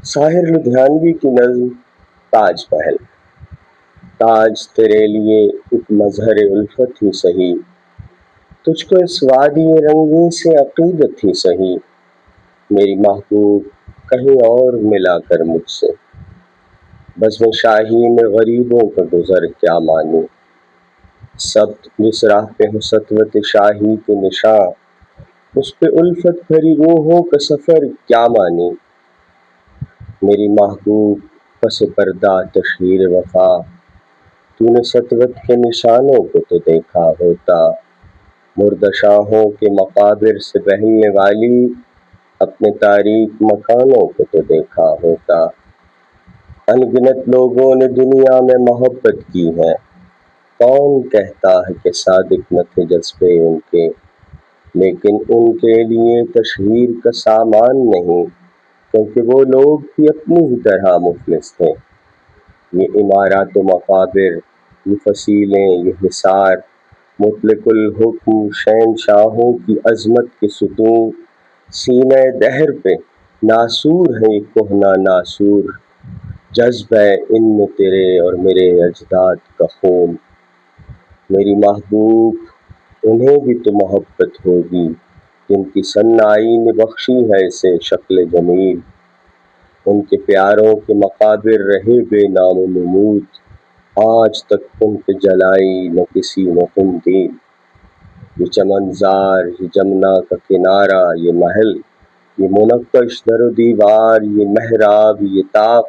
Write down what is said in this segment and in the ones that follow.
ساحر لدھیانوی کی نظم تاج محل۔ تاج تیرے لیے ایک مظہر الفت ہی سہی، تجھ کو اس وادی رنگین سے عقیدت ہی سہی، میری محبوب کہیں اور ملا کر مجھ سے، بزم شاہی میں غریبوں کا گزر کیا مانی، سبت جس راہ پہ ہو سطوت شاہی کے نشاں، اس پہ الفت بھری روحوں کا سفر کیا مانی، میری محبوب پس پردہ تشہیر وفا، تو نے سطوت کے نشانوں کو تو دیکھا ہوتا، مردہ شاہوں کے مقابر سے بہلنے والی اپنے تاریک مکانوں کو تو دیکھا ہوتا، ان گنت لوگوں نے دنیا میں محبت کی ہے، کون کہتا ہے کہ صادق نہ تھے جذبے ان کے، لیکن ان کے لیے تشہیر کا سامان نہیں، کیونکہ وہ لوگ بھی اپنی ہی طرح مفلس تھے۔ یہ عمارات و مقابر، یہ فصیلیں، یہ حصار، مطلق الحکم شہنشاہوں کی عظمت کے ستون، سینہ دہر پہ ناسور ہے یہ کہنا ناسور، جذب ہے ان میں تیرے اور میرے اجداد کا خون، میری محبوب انہیں بھی تو محبت ہوگی جن کی صنائی نے بخشی ہے اسے شکل جمیل، ان کے پیاروں کے مقابر رہے بے نام و نمود، آج تک ان پہ جلائی نہ کسی نے قندیل، یہ چمنزار، یہ جمنا کا کنارہ، یہ محل، یہ منقش در و دیوار، یہ محراب، یہ طاق،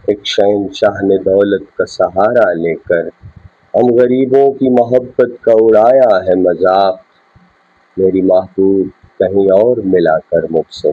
ایک شہنشاہ نے دولت کا سہارا لے کر ہم غریبوں کی محبت کا اڑایا ہے مذاق، میری محبوب کہیں اور ملا کر مجھ سے۔